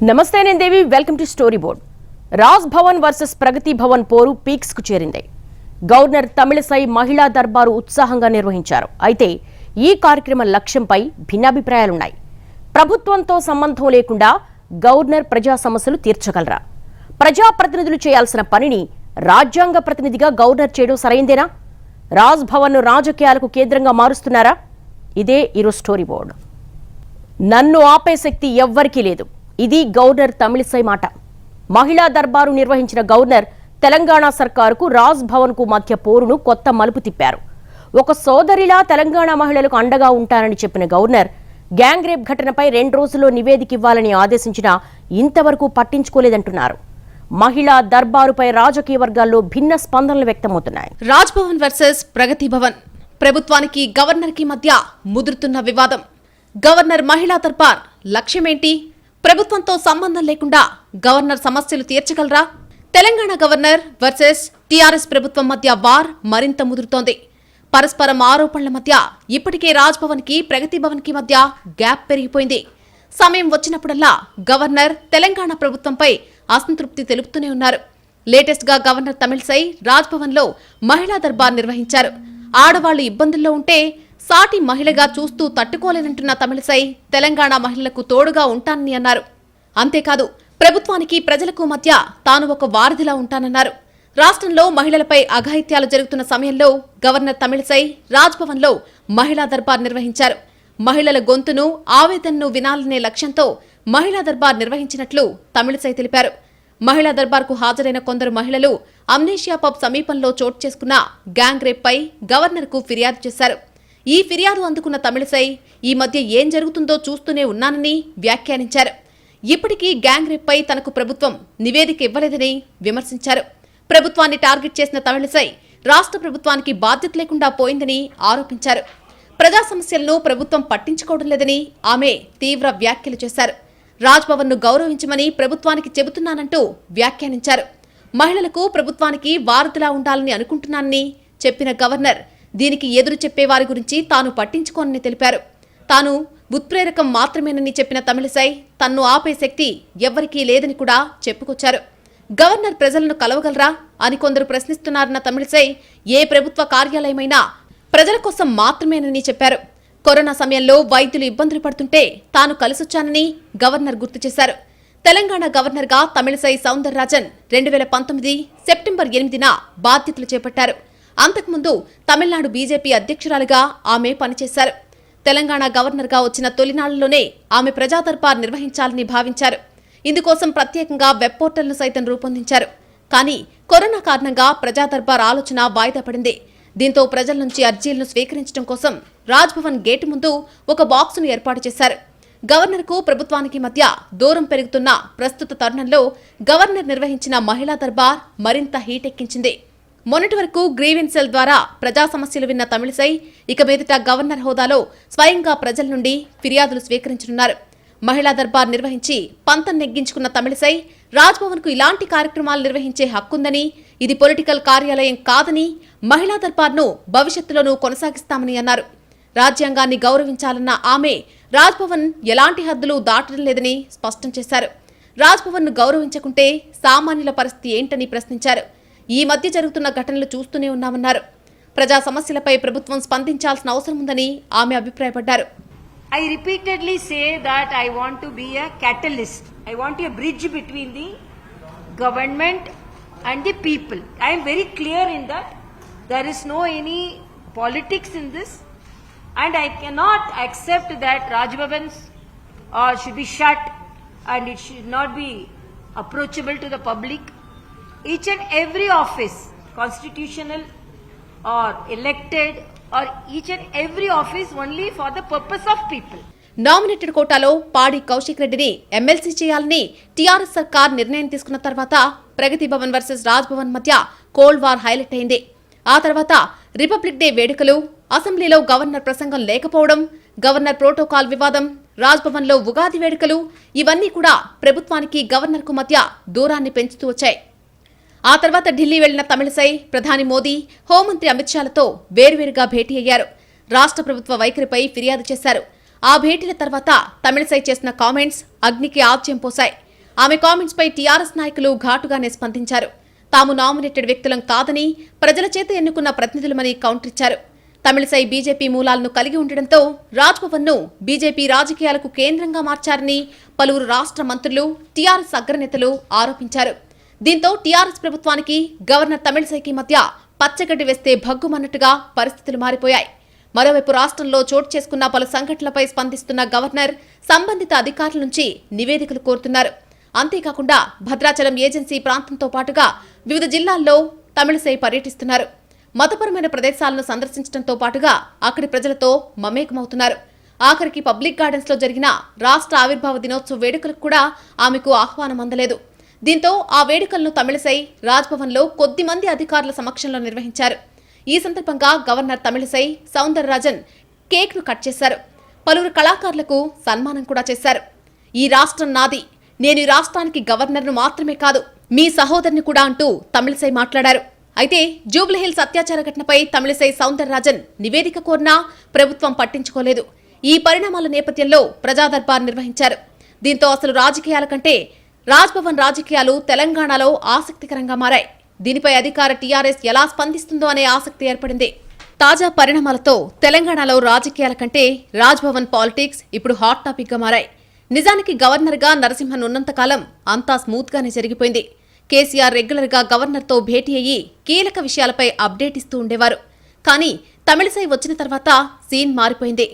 నమస్తే నేను Devi welcome to story board. Raj Bhavan versus Pragati Bhavan పోరు పీక్స్ కు చేరింది. గవర్నర్ తమిళసై మహిళా దర్బారు ఉత్సాహంగా నిర్వహించారు. అయితే ఈ కార్యక్రమ లక్ష్యంపై భిన్నాభిప్రాయాలున్నాయి. ప్రభుత్వంతో సంబంధం లేకుండా గవర్నర్ ప్రజా సమస్యలు తీర్చగలరా? ప్రజాప్రతినిధులు చేయాల్సిన పనిని రాజ్యాంగ ప్రతినిధిగా గవర్నర్ చేయడం సరైందేనా? రాజ్ భవన్ రాజకీయాలకు కేంద్రంగా మారుస్తున్నారా? ఇదే ఈరోజు స్టోరీ బోర్డ్. నన్ను ఆపే శక్తి ఎవ్వరికీ లేదు, ఇది గవర్నర్ తమిళసై మాట. మహిళా దర్బారు నిర్వహించిన గవర్నర్ తెలంగాణ సర్కారుకు రాజ్ భవన్ కు మధ్య పోరును కొత్త మలుపు తిప్పారు. ఒక సోదరిలా తెలంగాణ మహిళలకు అండగా ఉంటానని చెప్పిన గవర్నర్ గ్యాంగ్ రేప్ ఘటనపై 2 రోజుల్లో నివేదిక ఇవ్వాలని ఆదేశించినా ఇంతవరకు పట్టించుకోలేదంటున్నారు. మహిళా దర్బారుపై రాజకీయ వర్గాల్లో భిన్న స్పందనలు వ్యక్తమవుతున్నాయి. రాజ్ భవన్ వర్సెస్ ప్రగతి భవన్, ప్రభుత్వానికి గవర్నర్ కి మధ్య ముదురుతున్న వివాదం. గవర్నర్ మహిళా దర్బార్ లక్ష్యమేంటి? ప్రభుత్వంతో సంబంధం లేకుండా గవర్నర్ సమస్యలు తీర్చగలరా? తెలంగాణ గవర్నర్ వర్సెస్ టీఆర్ఎస్ ప్రభుత్వం మధ్య వార్ మరింత ముదురుతోంది. పరస్పరం ఆరోపణల మధ్య ఇప్పటికే రాజ్ భవన్ కి ప్రగతి భవన్ కి మధ్య గ్యాప్ పెరిగిపోయింది. సమయం వచ్చినప్పుడల్లా గవర్నర్ తెలంగాణ ప్రభుత్వంపై అసంతృప్తి తెలుపుతూనే ఉన్నారు. లేటెస్ట్ గా గవర్నర్ తమిళసై రాజ్ భవన్ లో మహిళా దర్బార్ నిర్వహించారు. ఆడవాళ్లు ఇబ్బందుల్లో ఉంటే సాటి మహిళగా చూస్తూ తట్టుకోలేనంటున్న తమిళసై తెలంగాణ మహిళలకు తోడుగా ఉంటానని అన్నారు. అంతేకాదు, ప్రభుత్వానికి ప్రజలకు మధ్య తాను ఒక వారధిలా ఉంటానన్నారు. రాష్ట్రంలో మహిళలపై అఘాయిత్యాలు జరుగుతున్న సమయంలో గవర్నర్ తమిళసై రాజ్ భవన్ లో మహిళా దర్బార్ నిర్వహించారు. మహిళల గొంతును, ఆవేదనను వినాలనే లక్ష్యంతో మహిళా దర్బార్ నిర్వహించినట్లు తమిళసై తెలిపారు. మహిళా దర్బార్కు హాజరైన కొందరు మహిళలు అమ్నేషియా పబ్ సమీపంలో చోటు చేసుకున్న గ్యాంగ్ రేప్ పై గవర్నర్ కు ఫిర్యాదు చేశారు. ఈ ఫిర్యాదు అందుకున్న తమిళసై ఈ మధ్య ఏం జరుగుతుందో చూస్తూనే ఉన్నానని వ్యాఖ్యానించారు. ఇప్పటికీ గ్యాంగ్ రేప్ పై తనకు ప్రభుత్వం నివేదిక ఇవ్వలేదని విమర్శించారు. ప్రభుత్వాన్ని టార్గెట్ చేసిన తమిళసై రాష్ట్ర ప్రభుత్వానికి బాధ్యత లేకుండా పోయిందని ఆరోపించారు. ప్రజా సమస్యలను ప్రభుత్వం పట్టించుకోవడం లేదని ఆమె తీవ్ర వ్యాఖ్యలు చేశారు. రాజ్ భవన్ ను గౌరవించమని ప్రభుత్వానికి చెబుతున్నానంటూ వ్యాఖ్యానించారు. మహిళలకు ప్రభుత్వానికి వారధిలా ఉండాలని అనుకుంటున్నానని చెప్పిన గవర్నర్ దీనికి ఎదురు చెప్పేవారి గురించి తాను పట్టించుకోనని తెలిపారు. తాను ఉత్ప్రేరకం మాత్రమేనని చెప్పిన తమిళసై తన్ను ఆపే శక్తి ఎవ్వరికీ లేదని కూడా చెప్పుకొచ్చారు. గవర్నర్ ప్రజలను కలవగలరా అని కొందరు ప్రశ్నిస్తున్నారన్న తమిళసై ఏ ప్రభుత్వ కార్యాలయమైనా ప్రజల కోసం మాత్రమేనని చెప్పారు. కరోనా సమయంలో వైద్యులు ఇబ్బందులు పడుతుంటే తాను కలిసొచ్చానని గవర్నర్ గుర్తు చేశారు. తెలంగాణ గవర్నర్ గా తమిళసై సౌందరరాజన్ 2019 సెప్టెంబర్ 8న బాధ్యతలు చేపట్టారు. అంతకుముందు తమిళనాడు బీజేపీ అధ్యక్షురాలుగా ఆమె పనిచేశారు. తెలంగాణ గవర్నర్ గా వచ్చిన తొలినాళ్లలోనే ఆమె ప్రజా దర్బార్ నిర్వహించాలని భావించారు. ఇందుకోసం ప్రత్యేకంగా వెబ్ పోర్టల్ను సైతం రూపొందించారు. కానీ కరోనా కారణంగా ప్రజా దర్బార్ ఆలోచన వాయిదా పడింది. దీంతో ప్రజల నుంచి అర్జీలను స్వీకరించడం కోసం రాజ్ భవన్ గేటు ముందు ఒక బాక్సును ఏర్పాటు చేశారు. గవర్నర్ కు ప్రభుత్వానికి మధ్య దూరం పెరుగుతున్న ప్రస్తుత తరుణంలో గవర్నర్ నిర్వహించిన మహిళా దర్బార్ మరింత హీటెక్కించింది. మొన్నటి వరకు గ్రీవెన్స్ సెల్ ద్వారా ప్రజా సమస్యలు విన్న తమిళసై ఇక మీదట గవర్నర్ హోదాలో స్వయంగా ప్రజల నుండి ఫిర్యాదులు స్వీకరించనున్నారు. మహిళా దర్బార్ నిర్వహించి పంతం నెగ్గించుకున్న తమిళసై రాజ్ భవన్ కు ఇలాంటి కార్యక్రమాలు నిర్వహించే హక్కుందని, ఇది పొలిటికల్ కార్యాలయం కాదని, మహిళా దర్బార్ను భవిష్యత్తులోనూ కొనసాగిస్తామని అన్నారు. రాజ్యాంగాన్ని గౌరవించాలన్న ఆమె రాజ్ భవన్ ఎలాంటి హద్దులు దాటడం లేదని స్పష్టం చేశారు. రాజ్ భవన్ ను గౌరవించకుంటే సామాన్యుల పరిస్థితి ఏంటని ప్రశ్నించారు. ఈ మధ్య జరుగుతున్న ఘటనలు చూస్తూనే ఉన్నామన్నారు. ప్రజా సమస్యలపై ప్రభుత్వం స్పందించాల్సిన అవసరం ఉందని ఆమె అభిప్రాయపడ్డారు. I repeatedly say that I want to be a catalyst. I want a bridge between the government and the people. I am very clear in that. There is no any politics in this, and I cannot accept that Raj Bhavans should be shut and it should not be approachable to the public. Each and every office, constitutional or elected, or each and every office only for the purpose of people. Nominated కోటాలో పాడి కౌశిక్ రెడ్డిని MLC చేయాలని TRS సర్కార్ నిర్ణయం తీసుకున్న తర్వాత ప్రగతి Bhavan versus Raj Bhavan మధ్య cold war highlight అయింది. ఆ తర్వాత రిపబ్లిక్ డే వేడుకలు, అసెంబ్లీలో గవర్నర్ ప్రసంగం లేకపోవడం, గవర్నర్ ప్రోటోకాల్ వివాదం, రాజ్ భవన్ లో ఉగాది వేడుకలు, ఇవన్నీ కూడా ప్రభుత్వానికి గవర్నర్ కు మధ్య దూరాన్ని పెంచుతూ వచ్చాయి. ఆ తర్వాత ఢిల్లీ వెళ్లిన తమిళసై ప్రధాని మోదీ, హోంమంత్రి అమిత్ షాలతో వేర్వేరుగా భేటీ అయ్యారు. రాష్ట్ర ప్రభుత్వ వైఖరిపై ఫిర్యాదు చేశారు. ఆ భేటీల తర్వాత తమిళసై చేసిన కామెంట్స్ అగ్నికి ఆజ్యం పోశాయి. ఆమె కామెంట్స్ పై టీఆర్ఎస్ నాయకులు ఘాటుగానే స్పందించారు. తాము నామినేటెడ్ వ్యక్తులం కాదని, ప్రజల చేత ఎన్నుకున్న ప్రతినిధులమని కౌంటర్ ఇచ్చారు. తమిళసై బీజేపీ మూలాలను కలిగి ఉండడంతో రాజ్భవన్ను బీజేపీ రాజకీయాలకు కేంద్రంగా మార్చారని పలువురు రాష్ట్ర మంత్రులు, టీఆర్ఎస్ అగ్రనేతలు ఆరోపించారు. దీంతో టీఆర్ఎస్ ప్రభుత్వానికి గవర్నర్ తమిళసైకి మధ్య పచ్చగడ్డి వేస్తే భగ్గుమన్నట్టుగా పరిస్థితులు మారిపోయాయి. మరోవైపు రాష్ట్రంలో చోటు చేసుకున్న పలు సంఘటనలపై స్పందిస్తున్న గవర్నర్ సంబంధిత అధికారుల నుంచి నివేదికలు కోరుతున్నారు. అంతేకాకుండా భద్రాచలం ఏజెన్సీ ప్రాంతంతో పాటుగా వివిధ జిల్లాల్లో తమిళసై పర్యటిస్తున్నారు. మతపరమైన ప్రదేశాలను సందర్శించడంతో పాటుగా అక్కడి ప్రజలతో మమేకమవుతున్నారు. ఆఖరికి పబ్లిక్ గార్డెన్స్ లో జరిగిన రాష్ట్ర ఆవిర్భావ దినోత్సవ వేడుకలకు కూడా ఆమెకు ఆహ్వానం అందలేదు. దీంతో ఆ వేడుకలను తమిళసై రాజ్భవన్ లో కొద్ది మంది అధికారుల సమక్షంలో నిర్వహించారు. ఈ సందర్భంగా గవర్నర్ తమిళసై సౌందరరాజన్ కేక్ ను కట్ చేశారు. పలువురు కళాకారులకు సన్మానం కూడా చేశారు. ఈ రాష్ట్రం నాది, నేను ఈ రాష్ట్రానికి గవర్నర్ను మాత్రమే కాదు, మీ సహోదరుని కూడా అంటూ తమిళసై మాట్లాడారు. అయితే జూబ్లీహిల్స్ అత్యాచార ఘటనపై తమిళసై సౌందరరాజన్ నివేదిక కోరినా ప్రభుత్వం పట్టించుకోలేదు. ఈ పరిణామాల నేపథ్యంలో ప్రజా దర్బార్ నిర్వహించారు. దీంతో అసలు రాజకీయాల కంటే రాజ్భవన్ రాజకీయాలు తెలంగాణలో ఆసక్తికరంగా మారాయి. దీనిపై అధికార టీఆర్ఎస్ ఎలా స్పందిస్తుందో అనే ఆసక్తి ఏర్పడింది. తాజా పరిణామాలతో తెలంగాణలో రాజకీయాల కంటే రాజ్భవన్ పాలిటిక్స్ ఇప్పుడు హాట్ టాపిక్ గా మారాయి. నిజానికి గవర్నర్ గా నరసింహన్ ఉన్నంతకాలం అంతా స్మూత్ గానే జరిగిపోయింది. కేసీఆర్ రెగ్యులర్ గా గవర్నర్ తో భేటీ అయ్యి కీలక విషయాలపై అప్డేట్ ఇస్తూ ఉండేవారు. కానీ తమిళసై వచ్చిన తర్వాత సీన్ మారిపోయింది.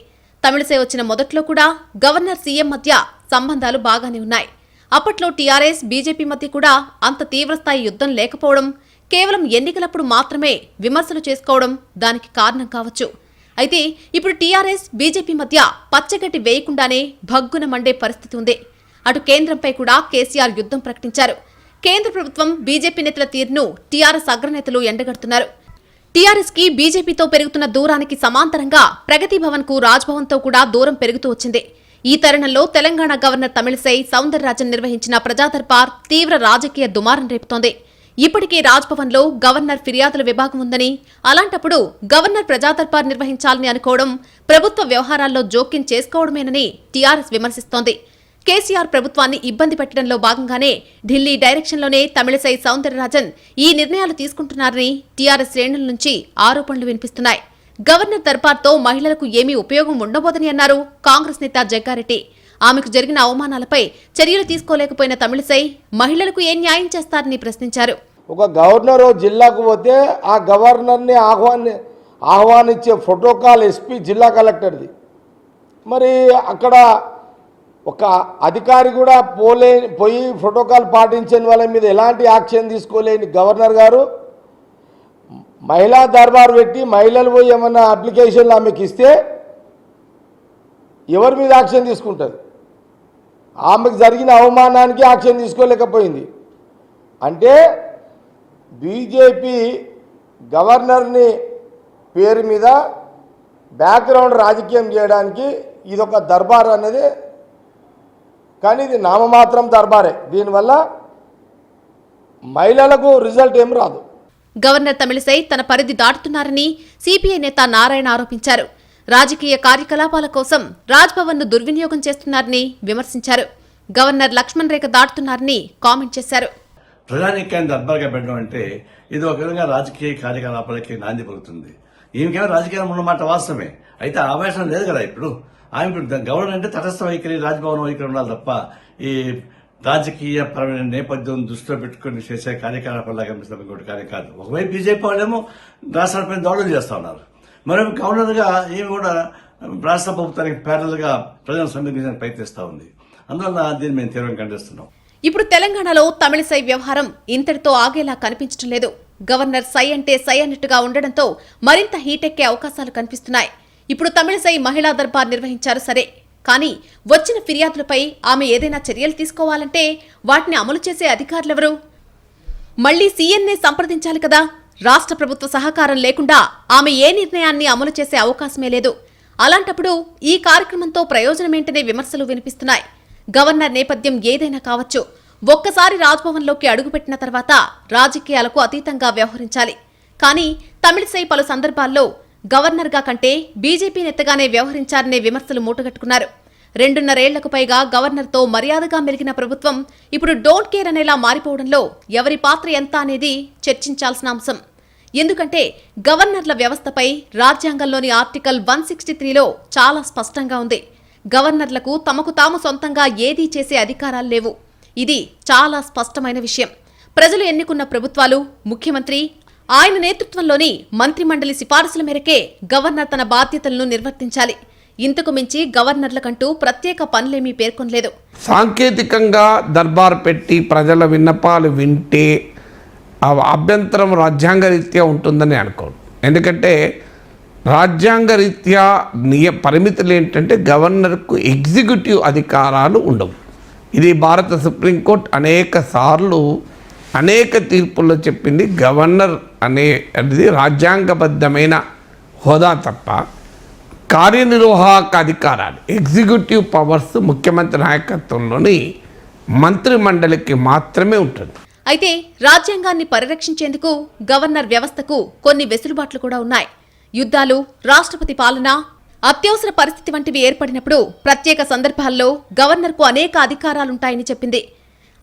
తమిళసై వచ్చిన మొదట్లో కూడా గవర్నర్ సీఎం మధ్య సంబంధాలు బాగానే ఉన్నాయి. అప్పట్లో టీఆర్ఎస్ బీజేపీ మధ్య కూడా అంత తీవ్రస్థాయి యుద్ధం లేకపోవడం, కేవలం ఎన్నికలప్పుడు మాత్రమే విమర్శలు చేసుకోవడం దానికి కారణం కావచ్చు. అయితే ఇప్పుడు టీఆర్ఎస్ బీజేపీ మధ్య పచ్చగడ్డి వేయకుండానే భగ్గున మండే పరిస్థితి ఉంది. అటు కేంద్రంపై కూడా కేసీఆర్ యుద్ధం ప్రకటించారు. కేంద్ర ప్రభుత్వం బీజేపీ నేతల తీరును టీఆర్ఎస్ అగ్రనేతలు ఎండగడుతున్నారు. టీఆర్ఎస్ కి బీజేపీతో పెరుగుతున్న దూరానికి సమాంతరంగా ప్రగతి భవన్ కు రాజ్భవన్ తో కూడా దూరం పెరుగుతూ వచ్చింది. ఈ తరుణంలో తెలంగాణ గవర్నర్ తమిళసై సౌందరరాజన్ నిర్వహించిన ప్రజా దర్బార్ తీవ్ర రాజకీయ దుమారం రేపుతోంది. ఇప్పటికే రాజ్భవన్ లో గవర్నర్ ఫిర్యాదుల విభాగం ఉందని, అలాంటప్పుడు గవర్నర్ ప్రజా దర్బార్ నిర్వహించాలని అనుకోవడం ప్రభుత్వ వ్యవహారాల్లో జోక్యం చేసుకోవడమేనని టీఆర్ఎస్ విమర్శిస్తోంది. కేసీఆర్ ప్రభుత్వాన్ని ఇబ్బంది పెట్టడంలో భాగంగానే ఢిల్లీ డైరెక్షన్లోనే తమిళసై సౌందరరాజన్ ఈ నిర్ణయాలు తీసుకుంటున్నారని టీఆర్ఎస్ శ్రేణుల నుంచి ఆరోపణలు వినిపిస్తున్నాయి. గవర్నర్ దర్బార్తో మహిళలకు ఏమీ ఉపయోగం ఉండబోదని అన్నారు కాంగ్రెస్ నేత జగ్గారెడ్డి. ఆమెకు జరిగిన అవమానాలపై చర్యలు తీసుకోలేకపోయిన తమిళసై మహిళలకు ఏం న్యాయం చేస్తారని ప్రశ్నించారు. ఒక గవర్నర్ జిల్లాకు పోతే ఆ గవర్నర్ని ఆహ్వానించే ప్రోటోకాల్ ఎస్పీ జిల్లా కలెక్టర్ది. మరి అక్కడ ఒక అధికారి కూడా పోయి ప్రోటోకాల్ పాటించని వాళ్ళ మీద ఎలాంటి యాక్షన్ తీసుకోలేని గవర్నర్ గారు మహిళా దర్బార్ పెట్టి మహిళలు పోయి ఏమన్నా అప్లికేషన్లు ఆమెకి ఇస్తే ఎవరి మీద యాక్షన్ తీసుకుంటుంది? ఆమెకు జరిగిన అవమానానికి యాక్షన్ తీసుకోలేకపోయింది. అంటే బీజేపీ గవర్నర్ని పేరు మీద బ్యాక్గ్రౌండ్ రాజకీయం చేయడానికి ఇదొక దర్బార్ అనేది, కానీ ఇది నామమాత్రం దర్బారే. దీనివల్ల మహిళలకు రిజల్ట్ ఏం రాదు. గవర్నర్ తమిళసై తన పరిధి దాటుతున్నారని సిపిఐ నేత నారాయణ ఆరోపించారు. రాజకీయ కార్యకలాపాల కోసం రాజ్భవన్ ను దుర్వినియోగం చేస్తున్నారని విమర్శించారు. గవర్నర్ లక్ష్మణ్ రేఖ దాటుతున్నారని కామెంట్ చేశారు. ప్రజానీకాన్ని దర్బార్గా పెట్టడం అంటే ఇది ఒక విధంగా రాజకీయ కార్యకలాపాలకి నాంది పలుకుతుంది. ఈమెకేమో రాజకీయం ఉన్నమాట వాస్తవమే, అయితే ఆవేశం లేదు కదా. ఇప్పుడు ఆమె గవర్నర్ అంటే తటస్థ వైఖరి, రాజ్భవన్ వైఖరి ఉండాలి తప్ప ఈ రాజకీయ పరమైన నేపథ్యం దృష్టిలో పెట్టుకుని చేసే కార్యకలాపాలు కనిపిస్తున్న ఇంకోటి కార్యం కాదు. ఒకవైపు బీజేపీ వాళ్ళేమో రాష్ట్రాలపై దాడులు చేస్తా ఉన్నారు, మరొక గవర్నర్గా ఈమె కూడా రాష్ట్ర ప్రభుత్వానికి ప్యారల్ గా ప్రజలను సమీకరించడానికి ప్రయత్నిస్తా ఉంది. అందువల్ల దీన్ని మేము తీవ్రంగా ఖండిస్తున్నాం. ఇప్పుడు తెలంగాణలో తమిళసై వ్యవహారం ఇంతటితో ఆగేలా కనిపించడం లేదు. గవర్నర్ సై అంటే సై అన్నట్టుగా ఉండడంతో మరింత హీటెక్కే అవకాశాలు కనిపిస్తున్నాయి. ఇప్పుడు తమిళసై మహిళా దర్బార్ నిర్వహించారు సరే, కానీ వచ్చిన ఫిర్యాదులపై ఆమె ఏదైనా చర్యలు తీసుకోవాలంటే వాటిని అమలు చేసే అధికారులెవరు? మళ్లీ సీఎన్నే సంప్రదించాలి కదా. రాష్ట్ర ప్రభుత్వ సహకారం లేకుండా ఆమె ఏ నిర్ణయాన్ని అమలు చేసే అవకాశమే లేదు. అలాంటప్పుడు ఈ కార్యక్రమంతో ప్రయోజనమేంటనే విమర్శలు వినిపిస్తున్నాయి. గవర్నర్ నేపథ్యం ఏదైనా కావచ్చు, ఒక్కసారి రాజ్భవన్లోకి అడుగుపెట్టిన తర్వాత రాజకీయాలకు అతీతంగా వ్యవహరించాలి. కానీ తమిళసై పలు సందర్భాల్లో గవర్నర్గా కంటే బీజేపీ నేతగానే వ్యవహరించారనే విమర్శలు మూటగట్టుకున్నారు. 2.5 ఏళ్లకు పైగా గవర్నర్తో మర్యాదగా మెలిగిన ప్రభుత్వం ఇప్పుడు డోంట్ కేర్ అనేలా మారిపోవడంలో ఎవరి పాత్ర ఎంత అనేది చర్చించాల్సిన అంశం. ఎందుకంటే గవర్నర్ల వ్యవస్థపై రాజ్యాంగంలోని ఆర్టికల్ 163లో చాలా స్పష్టంగా ఉంది. గవర్నర్లకు తమకు తాము సొంతంగా ఏదీ చేసే అధికారాలు లేవు. ఇది చాలా స్పష్టమైన విషయం. ప్రజలు ఎన్నుకున్న ప్రభుత్వాలు, ముఖ్యమంత్రి, ఆయన నేతృత్వంలోని మంత్రిమండలి సిఫారసుల మేరకే గవర్నర్ తన బాధ్యతలను నిర్వర్తించాలి. ఇంతకు మించి గవర్నర్లకంటూ ప్రత్యేక పనులేమీ పేర్కొనలేదు. సాంకేతికంగా దర్బార్ పెట్టి ప్రజల విన్నపాలు వింటే అభ్యంతరం రాజ్యాంగరీత్యా ఉంటుందని అనుకోండి. ఎందుకంటే రాజ్యాంగరీత్యా పరిమితులు ఏంటంటే గవర్నర్కు ఎగ్జిక్యూటివ్ అధికారాలు ఉండవు. ఇది భారత సుప్రీంకోర్టు అనేక సార్లు అనేక తీర్పుల్లో చెప్పింది. గవర్నర్ అనేది రాజ్యాంగబద్ధమైన హోదా తప్ప కార్యనిర్వాహక అధికారాలు, ఎగ్జిక్యూటివ్ పవర్స్ ముఖ్యమంత్రి నాయకత్వంలోని మంత్రిమండలికి మాత్రమే ఉంటుంది. అయితే రాజ్యాంగాన్ని పరిరక్షించేందుకు గవర్నర్ వ్యవస్థకు కొన్ని వెసులుబాట్లు కూడా ఉన్నాయి. యుద్ధాలు, రాష్ట్రపతి పాలన, అత్యవసర పరిస్థితి వంటివి ఏర్పడినప్పుడు ప్రత్యేక సందర్భాల్లో గవర్నర్కు అనేక అధికారాలుంటాయని చెప్పింది.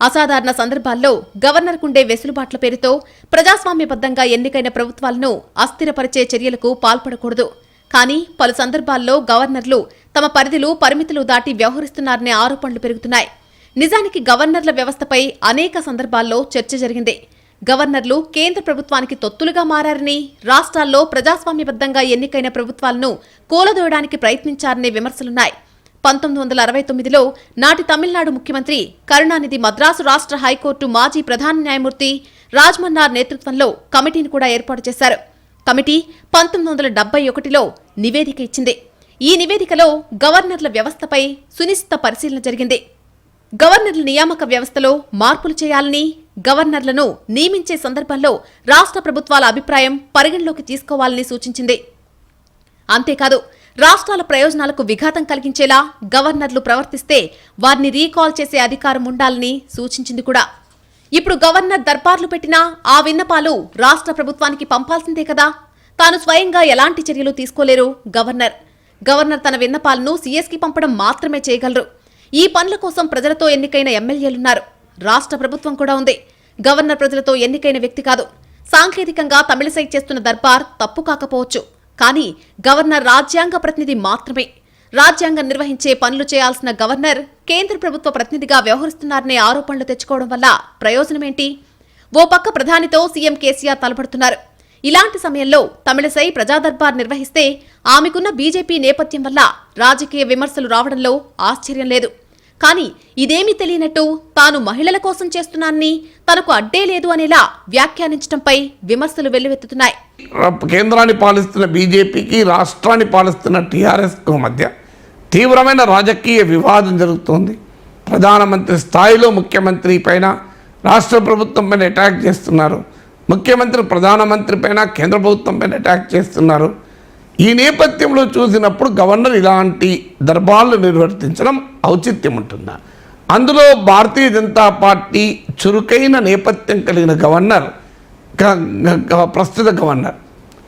అసాధారణ సందర్భాల్లో గవర్నర్కుండే వెసులుబాట్ల పేరుతో ప్రజాస్వామ్యబద్ధంగా ఎన్నికైన ప్రభుత్వాలను అస్థిరపరిచే చర్యలకు పాల్పడకూడదు. కానీ పలు సందర్భాల్లో గవర్నర్లు తమ పరిధులు, పరిమితులు దాటి వ్యవహరిస్తున్నారనే ఆరోపణలు పెరుగుతున్నాయి. నిజానికి గవర్నర్ల వ్యవస్థపై అనేక సందర్భాల్లో చర్చ జరిగింది. గవర్నర్లు కేంద్ర ప్రభుత్వానికి తొత్తులుగా మారారని, రాష్ట్రాల్లో ప్రజాస్వామ్యబద్ధంగా ఎన్నికైన ప్రభుత్వాలను కూలదోయడానికి ప్రయత్నించారనే విమర్శలున్నాయి. 1969లో నాటి తమిళనాడు ముఖ్యమంత్రి కరుణానిధి మద్రాసు రాష్ట్ర హైకోర్టు మాజీ ప్రధాన న్యాయమూర్తి రాజ్మన్నార్ నేతృత్వంలో కమిటీని కూడా ఏర్పాటు చేశారు. కమిటీ 1971లో నివేదిక ఇచ్చింది. ఈ నివేదికలో గవర్నర్ల వ్యవస్థపై సునిశ్చిత పరిశీలన జరిగింది. గవర్నర్ల నియామక వ్యవస్థలో మార్పులు చేయాలని, గవర్నర్లను నియమించే సందర్భంలో రాష్ట్ర ప్రభుత్వాల అభిప్రాయం పరిగణలోకి తీసుకోవాలని సూచించింది. అంతేకాదు, రాష్ట్రాల ప్రయోజనాలకు విఘాతం కలిగించేలా గవర్నర్లు ప్రవర్తిస్తే వారిని రీకాల్ చేసే అధికారం ఉండాలని సూచించింది కూడా. ఇప్పుడు గవర్నర్ దర్బార్లు పెట్టినా ఆ విన్నపాలు రాష్ట్ర ప్రభుత్వానికి పంపాల్సిందే కదా. తాను స్వయంగా ఎలాంటి చర్యలు తీసుకోలేరు గవర్నర్ తన విన్నపాలను సీఎస్కి పంపడం మాత్రమే చేయగలరు. ఈ పనుల కోసం ప్రజలతో ఎన్నికైన ఎమ్మెల్యేలున్నారు. రాష్ట్ర ప్రభుత్వం కూడా ఉంది. గవర్నర్ ప్రజలతో ఎన్నికైన వ్యక్తి కాదు. సాంకేతికంగా తమిళసై చేస్తున్న దర్బార్ తప్పు కాకపోవచ్చు. కానీ గవర్నర్ రాజ్యాంగ ప్రతినిధి మాత్రమే. రాజ్యాంగం నిర్వహించే పనులు చేయాల్సిన గవర్నర్ కేంద్ర ప్రభుత్వ ప్రతినిధిగా వ్యవహరిస్తున్నారనే ఆరోపణలు తెచ్చుకోవడం వల్ల ప్రయోజనమేంటి? ఓ పక్క ప్రధానితో సీఎం కేసీఆర్ తలపడుతున్నారు. ఇలాంటి సమయంలో తమిళసై ప్రజాదర్బార్ నిర్వహిస్తే ఆమెకున్న బీజేపీ నేపథ్యం వల్ల రాజకీయ విమర్శలు రావడంలో ఆశ్చర్యం లేదు. కానీ ఇదేమీ తెలియనట్టు తాను మహిళల కోసం చేస్తున్నానని, తనకు అడ్డే లేదు అనేలా వ్యాఖ్యానించడంపై విమర్శలు వెల్లువెత్తుతున్నాయి. కేంద్రాన్ని పాలిస్తున్న బీజేపీకి, రాష్ట్రాన్ని పాలిస్తున్న టీఆర్ఎస్కు మధ్య తీవ్రమైన రాజకీయ వివాదం జరుగుతోంది. ప్రధానమంత్రి స్థాయిలో ముఖ్యమంత్రి పైన, రాష్ట్ర ప్రభుత్వం పైన అటాక్ చేస్తున్నారు. ముఖ్యమంత్రి ప్రధానమంత్రి పైన, కేంద్ర ప్రభుత్వం పైన అటాక్ చేస్తున్నారు. ఈ నేపథ్యంలో చూసినప్పుడు గవర్నర్ ఇలాంటి దర్బార్లు నిర్వర్తించడం ఔచిత్యం ఉంటుందా? అందులో భారతీయ జనతా పార్టీ చురుకైన నేపథ్యం కలిగిన గవర్నర్, ప్రస్తుత గవర్నర్,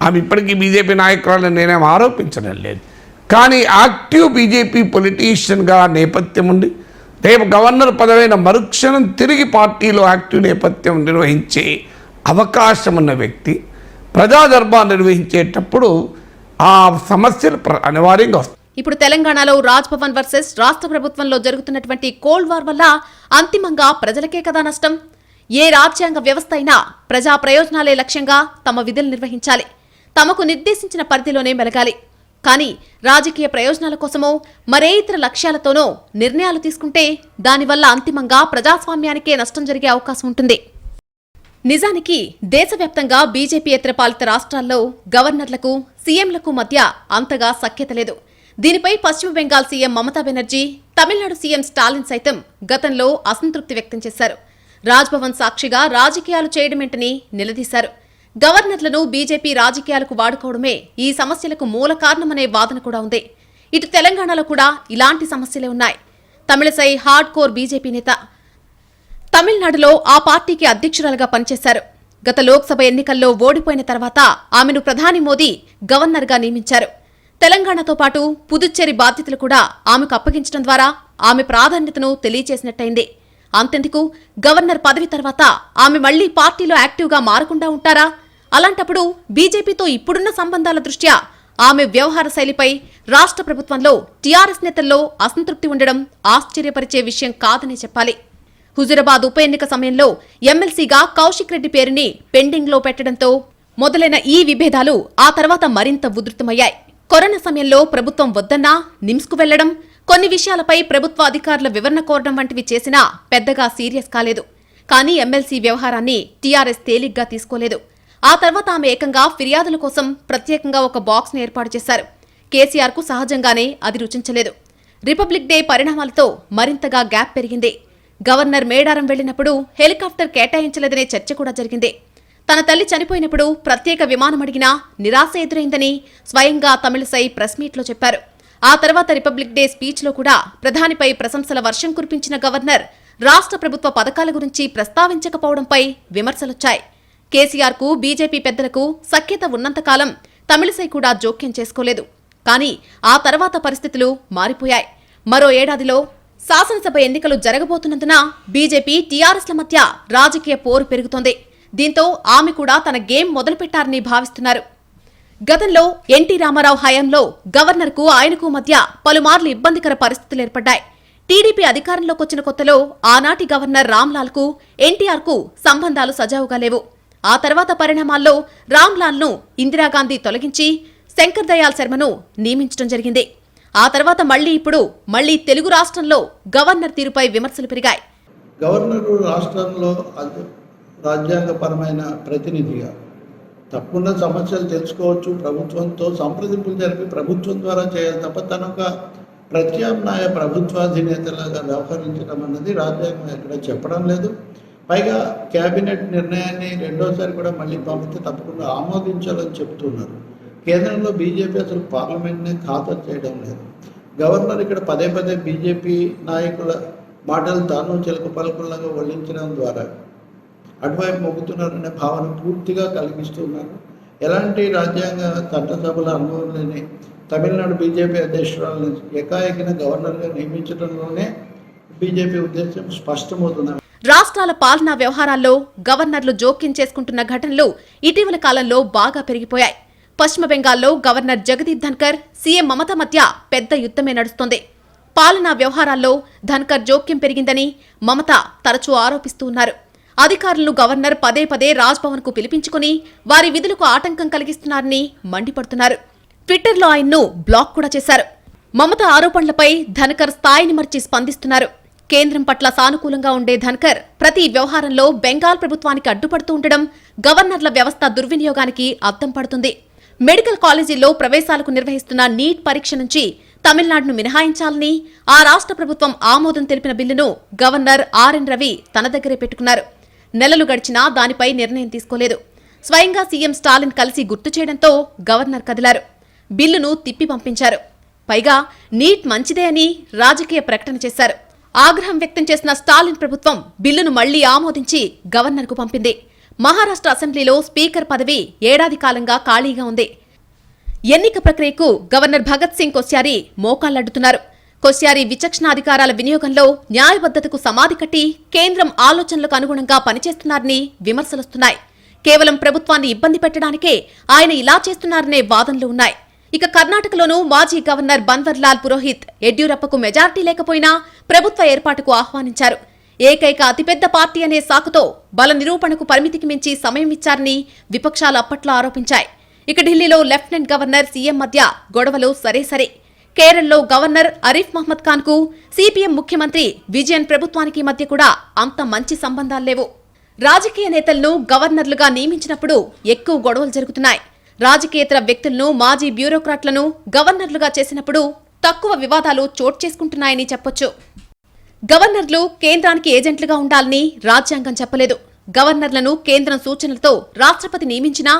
ఆమె ఇప్పటికీ బీజేపీ నాయకురాలను నేనేం ఆరోపించడం లేదు. కానీ యాక్టివ్ బీజేపీ పొలిటీషియన్గా నేపథ్యం ఉంది. రేపు గవర్నర్ పదవైన మరుక్షణం తిరిగి పార్టీలో యాక్టివ్ నేపథ్యం నిర్వహించే అవకాశం ఉన్న వ్యక్తి ప్రజా దర్బార్ నిర్వహించేటప్పుడు ఆ సమస్యలు అనివార్యంగా వస్తాయి. ఇప్పుడు తెలంగాణలో రాజ్భవన్ వర్సెస్ రాష్ట్ర ప్రభుత్వంలో జరుగుతున్నటువంటి కోల్డ్ వార్ వల్ల అంతిమంగా ప్రజలకే కదా నష్టం. ఏ రాజ్యాంగ వ్యవస్థ అయినా ప్రజా ప్రయోజనాలే లక్ష్యంగా తమ విధులు నిర్వహించాలి. తమకు నిర్దేశించిన పరిధిలోనే మెలగాలి. కానీ రాజకీయ ప్రయోజనాల కోసమో మరే ఇతర లక్ష్యాలతోనో నిర్ణయాలు తీసుకుంటే దానివల్ల అంతిమంగా ప్రజాస్వామ్యానికే నష్టం జరిగే అవకాశం ఉంటుంది. నిజానికి దేశవ్యాప్తంగా బీజేపీయేతర పాలిత రాష్ట్రాల్లో గవర్నర్లకు, సీఎంలకు మధ్య అంతగా సఖ్యత లేదు. దీనిపై పశ్చిమ బెంగాల్ సీఎం మమతా బెనర్జీ, తమిళనాడు సీఎం స్టాలిన్ సైతం గతంలో అసంతృప్తి వ్యక్తం చేశారు. రాజ్భవన్ సాక్షిగా రాజకీయాలు చేయడమేంటని నిలదీశారు. గవర్నర్లను బీజేపీ రాజకీయాలకు వాడుకోవడమే ఈ సమస్యలకు మూల కారణమనే వాదన కూడా ఉంది. ఇటు తెలంగాణలో కూడా ఇలాంటి సమస్యలే ఉన్నాయి. తమిళసై హార్డ్ కోర్ బీజేపీ నేత. తమిళనాడులో ఆ పార్టీకి అధ్యక్షురాలుగా పనిచేశారు. గత లోక్సభ ఎన్నికల్లో ఓడిపోయిన తర్వాత ఆమెను ప్రధాని మోదీ గవర్నర్గా నియమించారు. తెలంగాణతో పాటు పుదుచ్చేరి బాధ్యతలు కూడా ఆమెకు అప్పగించడం ద్వారా ఆమె ప్రాధాన్యతను తెలియచేసినట్టయింది. అంతెందుకు, గవర్నర్ పదవి తర్వాత ఆమె మళ్లీ పార్టీలో యాక్టివ్గా మారకుండా ఉంటారా? అలాంటప్పుడు బీజేపీతో ఇప్పుడున్న సంబంధాల దృష్ట్యా ఆమె వ్యవహార శైలిపై రాష్ట్ర ప్రభుత్వంలో టీఆర్ఎస్ నేతల్లో అసంతృప్తి ఉండడం ఆశ్చర్యపరిచే విషయం కాదని చెప్పాలి. హుజూరాబాద్ ఉప ఎన్నిక సమయంలో ఎమ్మెల్సీగా కౌశిక్ రెడ్డి పేరుని పెండింగ్లో పెట్టడంతో మొదలైన ఈ విభేదాలు ఆ తర్వాత మరింత ఉధృతమయ్యాయి. కరోనా సమయంలో ప్రభుత్వం వద్దన్నా నిమ్స్కు వెళ్లడం, కొన్ని విషయాలపై ప్రభుత్వ అధికారుల వివరణ కోరడం వంటివి చేసినా పెద్దగా సీరియస్ కాలేదు. కానీ ఎమ్మెల్సీ వ్యవహారాన్ని టీఆర్ఎస్ తేలిగ్గా తీసుకోలేదు. ఆ తర్వాత ఆమె ఏకంగా ఫిర్యాదుల కోసం ప్రత్యేకంగా ఒక బాక్స్ను ఏర్పాటు చేశారు. కేసీఆర్కు సహజంగానే అది రుచించలేదు. రిపబ్లిక్ డే పరిణామాలతో మరింతగా గ్యాప్ పెరిగింది. గవర్నర్ మేడారం వెళ్లినప్పుడు హెలికాప్టర్ కేటాయించలేదనే చర్చ కూడా జరిగింది. తన తల్లి చనిపోయినప్పుడు ప్రత్యేక విమానం అడిగినా నిరాశ ఎదురైందని స్వయంగా తమిళసై ప్రెస్ మీట్లో చెప్పారు. ఆ తర్వాత రిపబ్లిక్ డే స్పీచ్లో కూడా ప్రధానిపై ప్రశంసల వర్షం కురిపించిన గవర్నర్ రాష్ట్ర ప్రభుత్వ పథకాల గురించి ప్రస్తావించకపోవడంపై విమర్శలొచ్చాయి. కేసీఆర్కు బీజేపీ పెద్దలకు సఖ్యత ఉన్నంతకాలం తమిళసై కూడా జోక్యం చేసుకోలేదు. కానీ ఆ తర్వాత పరిస్థితులు మారిపోయాయి. మరో ఏడాదిలో శాసనసభ ఎన్నికలు జరగబోతున్నందున బీజేపీ టీఆర్ఎస్ల మధ్య రాజకీయ పోరు పెరుగుతోంది. దీంతో ఆమె కూడా తన గేమ్ మొదలుపెట్టారని భావిస్తున్నారు. గతంలో ఎన్టీ రామారావు హయాంలో గవర్నర్కు ఆయనకు మధ్య పలుమార్లు ఇబ్బందికర పరిస్థితులు ఏర్పడ్డాయి. టీడీపీ అధికారంలోకి వచ్చిన కొత్తలో ఆనాటి గవర్నర్ రామ్లాల్కు ఎన్టీఆర్కు సంబంధాలు సజావుగా లేవు. ఆ తర్వాత పరిణామాల్లో రామ్లాల్ను ఇందిరాగాంధీ తొలగించి శంకర్ దయాళ్ శర్మను నియమించడం జరిగింది. ఆ తర్వాత మళ్లీ తెలుగు రాష్ట్రంలో గవర్నర్ తీరుపై విమర్శలు పెరిగాయి. గవర్నరు రాష్ట్రంలో రాజ్యాంగపరమైన ప్రతినిధిగా తప్పున్న సమస్యలు తెలుసుకోవచ్చు, ప్రభుత్వంతో సంప్రదింపులు జరిపి ప్రభుత్వం ద్వారా చేయాలి తప్ప తనొక ప్రత్యామ్నాయ ప్రభుత్వాధినేతలాగా వ్యవహరించడం అన్నది రాజ్యాంగం ఎక్కడ చెప్పడం లేదు. పైగా కేబినెట్ నిర్ణయాన్ని రెండోసారి కూడా మళ్ళీ పంపితే తప్పకుండా ఆమోదించాలని చెప్తున్నారు. కేంద్రంలో బీజేపీ అసలు పార్లమెంట్ని ఖాతరు చేయడం లేదు. గవర్నర్ ఇక్కడ పదే పదే బీజేపీ నాయకుల మాటలు తాను చిలక పలుకుల్లాగా వల్లించడం ద్వారా అటువైపు మొగ్గుతున్నారనే భావన పూర్తిగా కలిగిస్తున్నారు. ఎలాంటి రాజ్యాంగ చట్టసభల అనుభవం లేని తమిళనాడు బీజేపీ అధ్యక్షురాలను ఏకాఏకిన గవర్నర్గా నియమించడంలోనే బీజేపీ ఉద్దేశం స్పష్టమవుతుంది. రాష్ట్రాల పాలనా వ్యవహారాల్లో గవర్నర్లు జోక్యం చేసుకుంటున్న ఘటనలు ఇటీవల కాలంలో బాగా పెరిగిపోయాయి. పశ్చిమ బెంగాల్లో గవర్నర్ జగదీప్ ధన్కర్, సీఎం మమత మధ్య పెద్ద యుద్ధమే నడుస్తోంది. పాలనా వ్యవహారాల్లో ధన్కర్ జోక్యం పెరిగిందని మమత తరచూ ఆరోపిస్తూ ఉన్నారు. అధికారులను గవర్నర్ పదే పదే రాజ్భవన్ కు పిలిపించుకుని వారి విధులకు ఆటంకం కలిగిస్తున్నారని మండిపడుతున్నారు. ట్విట్టర్లో ఆయన్ను బ్లాక్ కూడా చేశారు. మమత ఆరోపణలపై ధన్కర్ స్థాయిని మర్చి స్పందిస్తున్నారు. కేంద్రం పట్ల సానుకూలంగా ఉండే ధన్కర్ ప్రతి వ్యవహారంలో బెంగాల్ ప్రభుత్వానికి అడ్డుపడుతూ ఉండడం గవర్నర్ల వ్యవస్థ దుర్వినియోగానికి అద్దం పడుతుంది. మెడికల్ కాలేజీల్లో ప్రవేశాలకు నిర్వహిస్తున్న నీట్ పరీక్ష నుంచి తమిళనాడును మినహాయించాలని ఆ రాష్ట్ర ప్రభుత్వం ఆమోదం తెలిపిన బిల్లును గవర్నర్ ఆర్ఎన్ రవి తన దగ్గరే పెట్టుకున్నారు. నెలలు గడిచినా దానిపై నిర్ణయం తీసుకోలేదు. స్వయంగా సీఎం స్టాలిన్ కలిసి గుర్తు చేయడంతో గవర్నర్ కదిలారు. బిల్లును తిప్పి పంపించారు. పైగా నీట్ మంచిదే అని రాజకీయ ప్రకటన చేశారు. ఆగ్రహం వ్యక్తం చేసిన స్టాలిన్ ప్రభుత్వం బిల్లును మళ్లీ ఆమోదించి గవర్నర్కు పంపింది. మహారాష్ట్ర అసెంబ్లీలో స్పీకర్ పదవి ఏడాది కాలంగా ఖాళీగా ఉంది. ఎన్నిక ప్రక్రియకు గవర్నర్ భగత్ సింగ్ కోశ్యారీ మోకాళ్లడ్డుతున్నారు. కోశ్యారీ విచక్షణాధికారాల వినియోగంలో న్యాయబద్ధతకు సమాధి కట్టి కేంద్రం ఆలోచనలకు అనుగుణంగా పనిచేస్తున్నారని విమర్శలొస్తున్నాయి. కేవలం ప్రభుత్వాన్ని ఇబ్బంది పెట్టడానికే ఆయన ఇలా చేస్తున్నారనే వాదనలు ఉన్నాయి. ఇక కర్ణాటకలోనూ మాజీ గవర్నర్ బన్వర్లాల్ పురోహిత్ యడ్యూరప్పకు మెజార్టీ లేకపోయినా ప్రభుత్వ ఏర్పాటుకు ఆహ్వానించారు. ఏకైక అతిపెద్ద పార్టీ అనే సాకుతో బల నిరూపణకు పరిమితికి మించి సమయం ఇచ్చారని విపక్షాలు అప్పట్లో ఆరోపించాయి. ఇక ఢిల్లీలో లెఫ్టినెంట్ గవర్నర్ సీఎం మధ్య గొడవలు సరే. కేరళలో గవర్నర్ అరీఫ్ మహ్మద్ ఖాన్ కు సిపిఎం ముఖ్యమంత్రి విజయన్ ప్రభుత్వానికి మధ్య కూడా అంత మంచి సంబంధాలు లేవు. రాజకీయ నేతలను గవర్నర్లుగా నియమించినప్పుడు ఎక్కువ గొడవలు జరుగుతున్నాయి. రాజకీయేతర వ్యక్తులను, మాజీ బ్యూరోక్రాట్లను గవర్నర్లుగా చేసినప్పుడు తక్కువ వివాదాలు చోటు చేసుకుంటున్నాయని చెప్పొచ్చు. గవర్నర్లు కేంద్రానికి ఏజెంట్లుగా ఉండాలని రాజ్యాంగం చెప్పలేదు. గవర్నర్లను కేంద్రం సూచనలతో రాష్ట్రపతి నియమించినా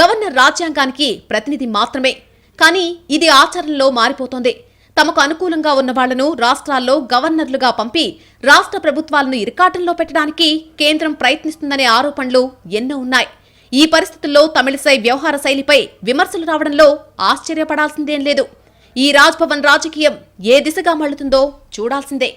గవర్నర్ రాజ్యాంగానికి ప్రతినిధి మాత్రమే. కానీ ఇది ఆచరణలో మారిపోతోంది. తమకు అనుకూలంగా ఉన్న వాళ్లను రాష్ట్రాల్లో గవర్నర్లుగా పంపి రాష్ట్ర ప్రభుత్వాలను ఇరకాటంలో పెట్టడానికి కేంద్రం ప్రయత్నిస్తుందనే ఆరోపణలు ఎన్నో ఉన్నాయి. ఈ పరిస్థితుల్లో తమిళిసై వ్యవహార శైలిపై విమర్శలు రావడంలో ఆశ్చర్యపడాల్సిందేం లేదు. ఈ రాజ్ భవన్ రాజకీయం ఏ దిశగా మళ్లుతుందో చూడాల్సిందే.